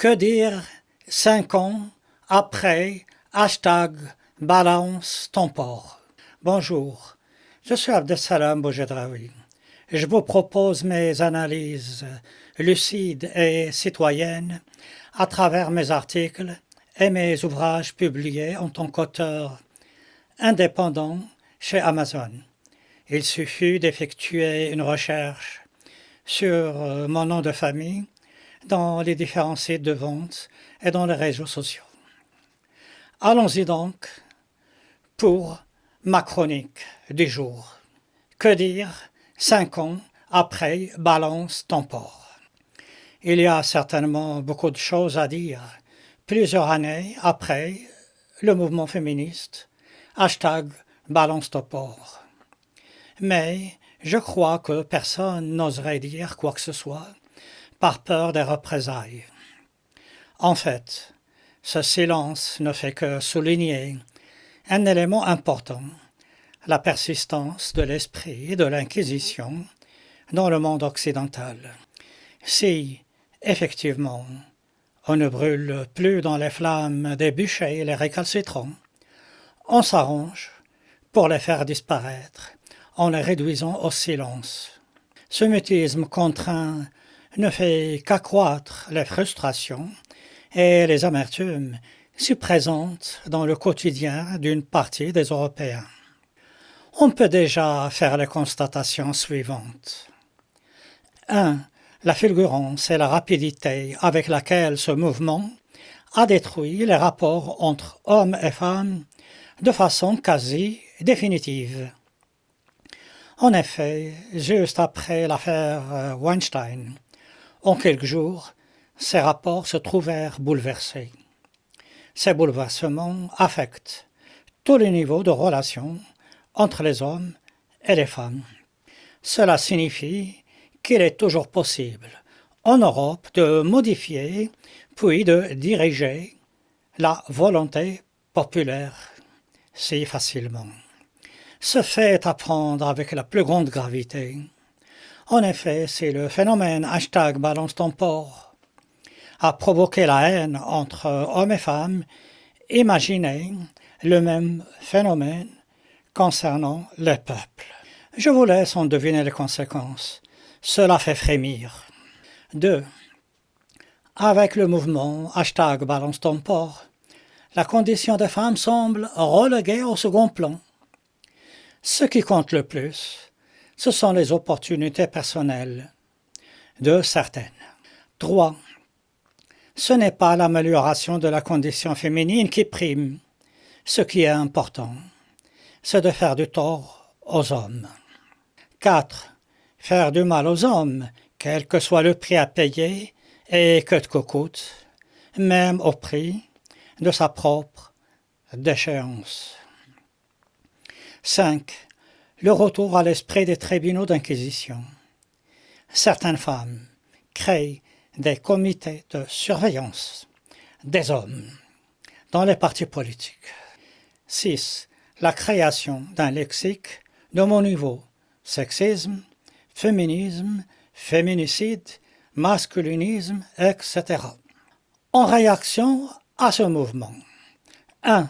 Que dire 5 ans après hashtag balance ton port? Bonjour, je suis Abdessalem Boujedraoui. Je vous propose mes analyses lucides et citoyennes à travers mes articles et mes ouvrages publiés en tant qu'auteur indépendant chez Amazon. Il suffit d'effectuer une recherche sur mon nom de famille dans les différents sites de vente et dans les réseaux sociaux. Allons-y donc pour ma chronique du jour. Que dire 5 ans après balance ton port? Il y a certainement beaucoup de choses à dire plusieurs années après le mouvement féministe, hashtag balance ton port. Mais je crois que personne n'oserait dire quoi que ce soit par peur des représailles. En fait, ce silence ne fait que souligner un élément important, la persistance de l'esprit de l'Inquisition dans le monde occidental. Si, effectivement, on ne brûle plus dans les flammes des bûchers les récalcitrants, on s'arrange pour les faire disparaître en les réduisant au silence. Ce mutisme contraint ne fait qu'accroître les frustrations et les amertumes si présentes dans le quotidien d'une partie des Européens. On peut déjà faire les constatations suivantes. 1. La fulgurance et la rapidité avec laquelle ce mouvement a détruit les rapports entre hommes et femmes de façon quasi définitive. En effet, juste après l'affaire Weinstein, en quelques jours, ces rapports se trouvèrent bouleversés. Ces bouleversements affectent tous les niveaux de relations entre les hommes et les femmes. Cela signifie qu'il est toujours possible en Europe de modifier puis de diriger la volonté populaire si facilement. Ce fait est à prendre avec la plus grande gravité. En effet, si le phénomène hashtag balance ton port a provoqué la haine entre hommes et femmes, imaginez le même phénomène concernant les peuples. Je vous laisse en deviner les conséquences. Cela fait frémir. 2. Avec le mouvement hashtag balance ton port, la condition des femmes semble reléguée au second plan. Ce qui compte le plus, ce sont les opportunités personnelles de certaines. 3. Ce n'est pas l'amélioration de la condition féminine qui prime. Ce qui est important, c'est de faire du tort aux hommes. 4. Faire du mal aux hommes, quel que soit le prix à payer et que coûte, même au prix de sa propre déchéance. 5. Le retour à l'esprit des tribunaux d'inquisition. Certaines femmes créent des comités de surveillance des hommes dans les partis politiques. 6. La création d'un lexique de mon niveau: sexisme, féminisme, féminicide, masculinisme, etc. En réaction à ce mouvement: 1.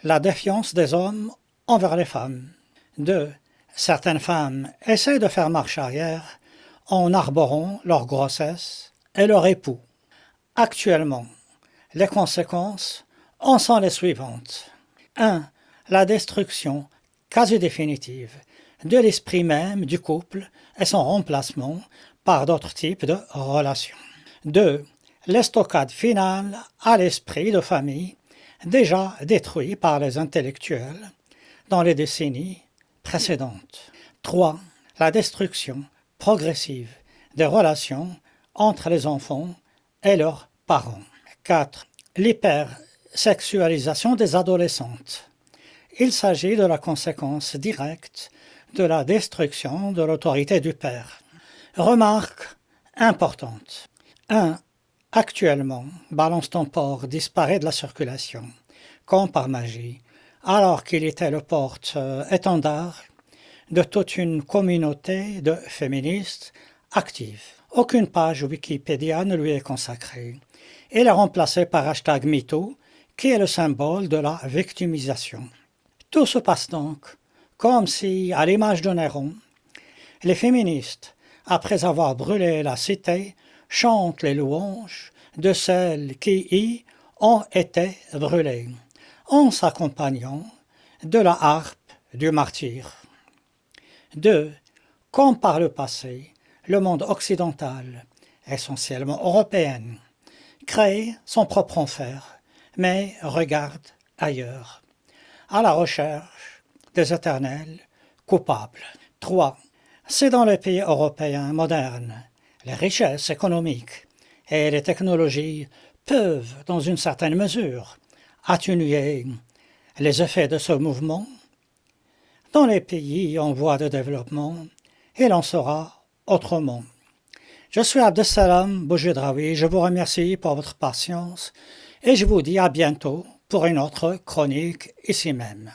La défiance des hommes envers les femmes. 2. Certaines femmes essaient de faire marche arrière en arborant leur grossesse et leur époux. Actuellement, les conséquences en sont les suivantes. 1. La destruction quasi définitive de l'esprit même du couple et son remplacement par d'autres types de relations. 2. L'estocade finale à l'esprit de famille déjà détruit par les intellectuels dans les décennies précédentes. 3. La destruction progressive des relations entre les enfants et leurs parents. 4. L'hypersexualisation des adolescentes. Il s'agit de la conséquence directe de la destruction de l'autorité du père. Remarque importante. 1. Actuellement, balance ton port disparaît de la circulation, comme par magie, alors qu'il était le porte-étendard de toute une communauté de féministes actives. Aucune page Wikipédia ne lui est consacrée. Il est remplacé par #MeToo, qui est le symbole de la victimisation. Tout se passe donc comme si, à l'image de Néron, les féministes, après avoir brûlé la cité, chantent les louanges de celles qui y ont été brûlées, en s'accompagnant de la harpe du martyr. 2. Comme par le passé, le monde occidental, essentiellement européen, crée son propre enfer, mais regarde ailleurs, à la recherche des éternels coupables. 3. C'est dans les pays européens modernes, les richesses économiques et les technologies peuvent, dans une certaine mesure, atténuer les effets de ce mouvement. Dans les pays en voie de développement, il en sera autrement. Je suis Abdessalam Boujedraoui, je vous remercie pour votre patience et je vous dis à bientôt pour une autre chronique ici même.